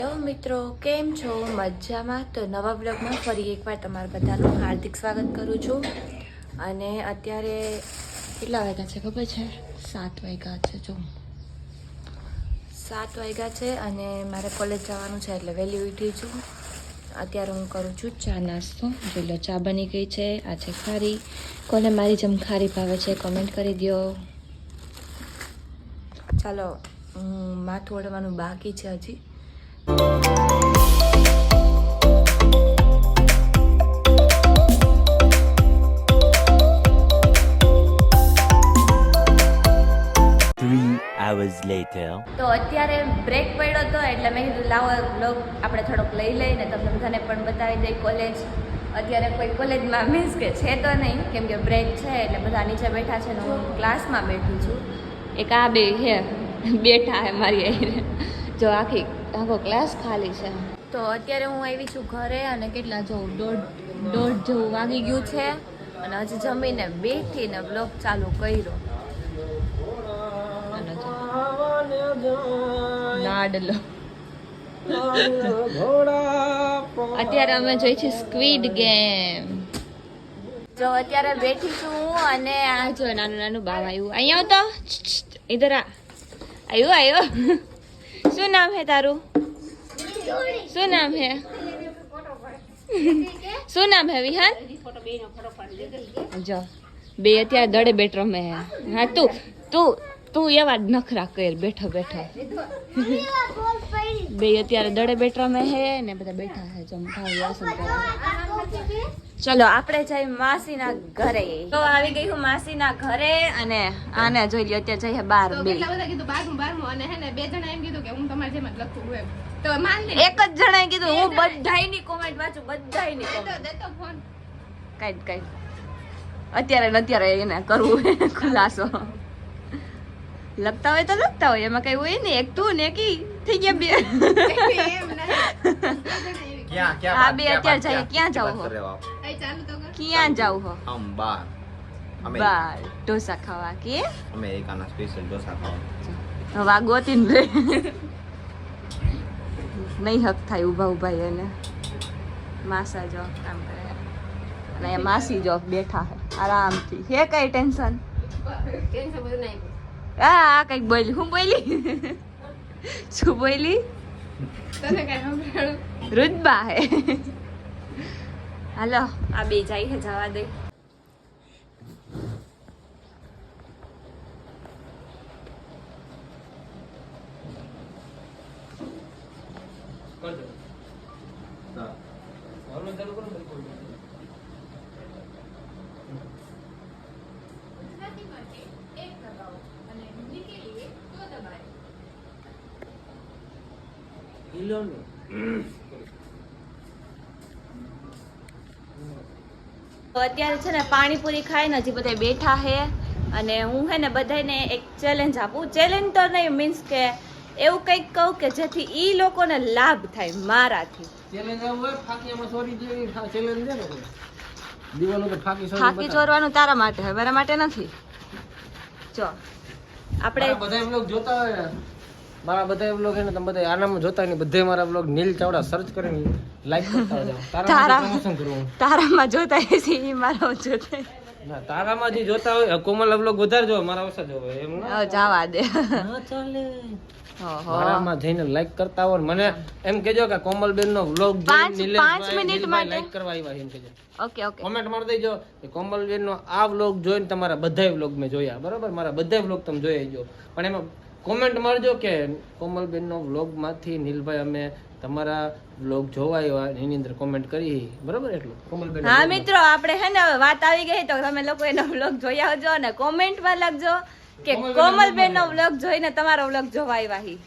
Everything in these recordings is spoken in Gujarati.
હેલો મિત્રો, કેમ છો? મજામાં? તો નવા બ્લોગમાં ફરી એકવાર તમારા બધાનું હાર્દિક સ્વાગત કરું છું. અને અત્યારે કેટલા વાગ્યા છે ખબર છે? 7 વાગ્યા છે. જો 7 વાગ્યા છે અને મારે કોલેજ જવાનું છે એટલે વહેલી ઉઠી છું. અત્યારે હું કરું છું ચા નાસ્તો. જોઈ લો, ચા બની ગઈ છે. આ છે ખારી. કોને મારી જેમ ખારી ભાવે છે કોમેન્ટ કરી દો. ચાલો, માથું ઓળવાનું બાકી છે હજી. તો અત્યારે બ્રેક પડ્યો હતો એટલે મેં કીધું લાવો બ્લોગ આપણે થોડોક લઈ લઈને તમને બધાને પણ બતાવી દઈ. કોલેજ અત્યારે કોઈ કોલેજમાં મીન્સ કે છે તો નહીં, કેમ કે બ્રેક છે એટલે બધા નીચે બેઠા છે ને હું ક્લાસમાં બેઠી છું. એક આ બે હે બેઠા હે મારી આઈને, જો આખો ક્લાસ ખાલી છે. તો અત્યારે હું આવી છું ઘરે અને કેટલા જોઉં દોઢ જેવું વાગી ગયું છે અને હજી જમીને બેઠીને બ્લોગ ચાલુ કર્યો. લાડલો અત્યારે અમે જોઈ છીએ સ્ક્વિડ ગેમ. જો અત્યારે બેઠી છું હું અને આ જો નાનું બાવ આવ્યું. અહીંયા તો ઇધર આવ્યો. શું નામ હે તારું? શું નામ હે? શું નામ હે વિહાન? જો બે અત્યારે દડે બેટ રમે હે. હા તું એવા જ નખરા કર બેઠો બે અત્યારે દડે બેટ રમે હે ને બધા બેઠા હે. જો વાસણ કરે. ચલો આપણે જઈએ માસીના ઘરે. તો આવી ગઈ હું માસીના ઘરે અને આને જોઈ લ્યો અત્યારે જઈએ બાર. બે અને હે ને બે જણા એમ કીધું કે હું તમારી જેમ જ લખું એમ. તો માન લે એક જ જણાએ કીધું હું બધાયની કોમેન્ટ વાંચું, બધાયની કોમેન્ટ. દેતો ફોન કાઈ અત્યારે એને કરવું હે ખુલાસો. લખતા હોય તો લખતા હોય, એમાં કઈ હોય નહીં. એક તું ને કી થઈ ગયા બે. હા બે અત્યારે જઈએ. ક્યાં જાવ હો? ક્યાં જાવ હો? બાર ઢોસા ખાવા. કે અમેરિકાના સ્પેશિયલ ઢોસા ખાવા. વાગોતી ને રે નહીં હક થાય ઉભા એને. માસા જો કામ કરે અને માસી જો બેઠા હે આરામથી. હે કઈ ટેન્શન બધું નહીં. આ કઈક બોલી. હું બોલી? શું બોલી? તને કઈ સાંભળ્યું? રુદબા હે. હાલો આ બે જાય હે, જવા દે. તો અત્યારે છે ને પાણીપુરી ખાઈને હજી બધા બેઠા હે અને હું હે ને બધાને એક ચેલેન્જ આપું. ચેલેન્જ તો નહીં, મીન્સ કે એવું કંઈક કહું કે જેથી ઈ લોકોને લાભ થાય મારાથી. ફાકી ચોરવાનું તારા માટે હોય, મારા માટે નથી. જો આપણે બધા બ્લોગ જોતા હોય, મારા બધા બ્લોગ છે ને તમે બધા આનામાં જોતા હોય ને બધે મારા બ્લોગ નીલ ચાવડા સર્ચ કરીને લાઈક કરતા હોય. પ્રમોશન કરું. તારામાં જોતા હોય છે ઈ મારા જોતા ના, તારામાં જે જોતા હોય કોમલ બ્લોગ વધારે જો, મારા ઓછા જો એમ ના જવા દે. ના ચાલે. મારામાં જઈને લાઈક કરતા હોય. મને એમ કહેજો કે કોમલબેન નો વ્લોગ જોઈને 5 મિનિટ માટે લાઈક કરવા આવ્યા એમ કહેજો. ઓકે કોમેન્ટ મારી દેજો કે કોમલબેન નો આ વ્લોગ જોઈને તમારા બધાય વ્લોગ મેં જોયા, બરાબર? મારા બધાય વ્લોગ તમે જોઈ જો, પણ એમાં કોમેન્ટ મારજો કે કોમલબેન નો વ્લોગ માંથી નીલભાઈ અમે તમારા વ્લોગ જોવા આવ્યા, એની અંદર કોમેન્ટ કરી, બરાબર? એટલું કોમલબેન. હા મિત્રો, આપણે હે ને વાત આવી ગઈ તો તમે લોકો એનો વ્લોગ જોઈ આવજો અને કોમેન્ટમાં લખજો કે કોમલબેન નો વ્લોગ જોઈને તમારો વ્લોગ જોવા આવ્યા હી.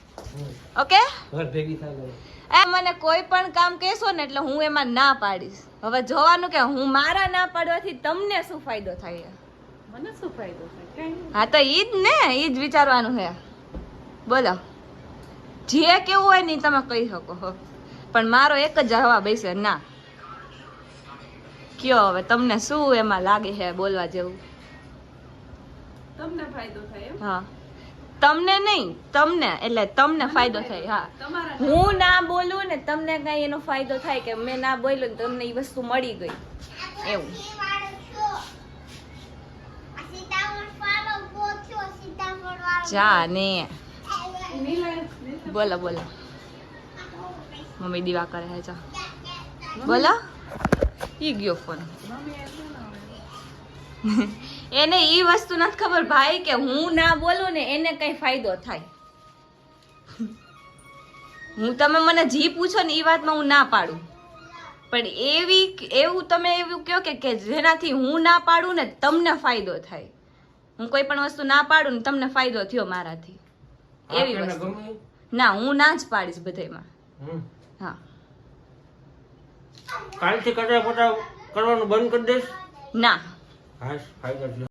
ઓકે? ઘર ભેગી થાય. મને કોઈ પણ કામ કહેશો ને એટલે હું એમાં ના પાડીશ. હવે જોવાનું કે હું મારા ના પાડવાથી તમને શું ફાયદો થાય. મને શું ફાયદો થાય? હા તો ઈ જ ને, ઈ જ વિચારવાનું છે. બોલો, જે કેવું હોય ને તમે કહી શકો, પણ મારો એક જ જવાબ હશે ના. કયો હવે તમને શું એમાં લાગે છે બોલવા જેવું? તમને ફાયદો થાય એમ? હા તમને નહીં, તમને એટલે તમને ફાયદો થાય. હા, હું ના બોલું ને તમને કઈ એનો ફાયદો થાય કે મેં ના બોલ્યું ને તમને એ વસ્તુ મળી ગઈ એવું. જા ને બોલો બોલો. મમ્મી દીવા કરે છે. જા બોલો. ઈ ગયો ફોન. એને ઈ વસ્તુ નથી ખબર ભાઈ કે હું ના બોલું ને એને કઈ ફાયદો થાય. હું તમે મને જી પૂછો ને ઈ વાતમાં હું ના પાડું, પણ એવું તમે એવું કહો કે જેનાથી હું ના પાડું ને તમને ફાયદો થાય. હું કોઈ પણ વસ્તુ ના પાડું ને તમને ફાયદો થયો મારાથી, એવી વસ્તુ. ના, હું ના જ પાડીશ બધામાં. હા, કાલથી કચરા પોતા કરવાનું બંધ કરી દઈશ. ના, હા, ફાયદો થયો.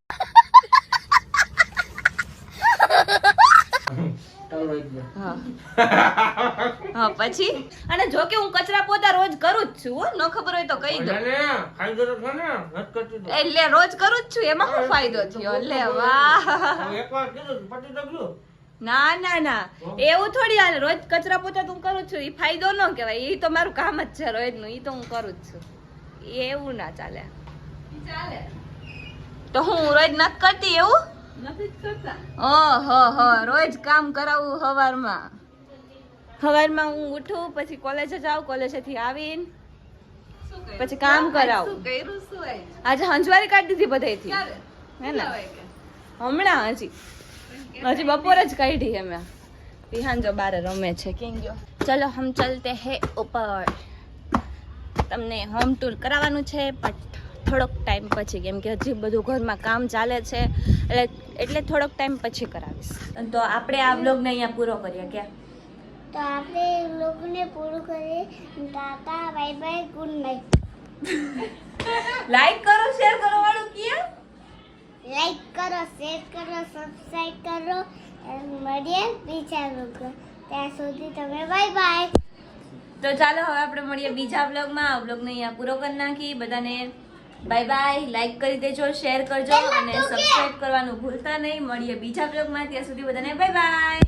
હા પછી અને જો કે હું કચરા પોતા રોજ કરું જ છું, ન ખબર હોય તો કહી દો. ફાયદો તો થયો ને, નથી કરતી તો. એટલે રોજ કરું જ છું, એમાં શું ફાયદો થયો? લે વાહ. એકવાર કીધું પતી તો ગયું. ના ના ના, એવું થોડી હાલે. રોજ કચરા પોતા તું કરું છું, એ ફાયદો ન કહેવાય. એ તો મારું કામ જ છે રોજનું, એ તો હું કરું જ છું. એવું ના ચાલે. તો હું રોજ નથી કરતી એવું? નથી કરતા. ઓહો, રોજ કામ કરાવું. સવારમાં હું ઉઠું, પછી કોલેજે જાઉં, કોલેજેથી આવીને પછી કામ કરાવું. આજે હંજવારી કાઢી દીધી બધાયથી, હે ને? હમણાં હજી બપોરે જ કાઢી અમે. વિહાન જો બારે રમે છે. કેમ ગયો? ચલો હમ ચલતે હે ઉપર. તમને હોમ ટૂર કરાવવાનું છે પણ થોડોક ટાઈમ પછી, કેમ કે હજી બધું ઘરમાં કામ ચાલે છે, એટલે થોડોક ટાઈમ પછી કરાવીશ. તો આપણે આ વ્લોગને અહીંયા પૂરો કરીએ. કે તો આપણે વ્લોગને પૂરું કરીએ. Tata, bye bye, good night. Like કરો, શેર કરો વાળું કે લાઈક કરો, શેર કરો, સબસ્ક્રાઇબ કરો અને મળીએ બીજા વ્લોગ. ત્યાં સુધી તમે બાય બાય. તો ચાલો હવે આપણે મળીએ બીજા વ્લોગમાં. આ વ્લોગને અહીંયા પૂરો કરી નાખી. બધાને બાય બાય. લાઈક કરી દેજો, શેર કરજો અને સબસ્ક્રાઇબ કરવાનું ભૂલતા નહીં. મળીએ બીજા વ્લોગમાં. ત્યાં સુધી બધાને બાય બાય.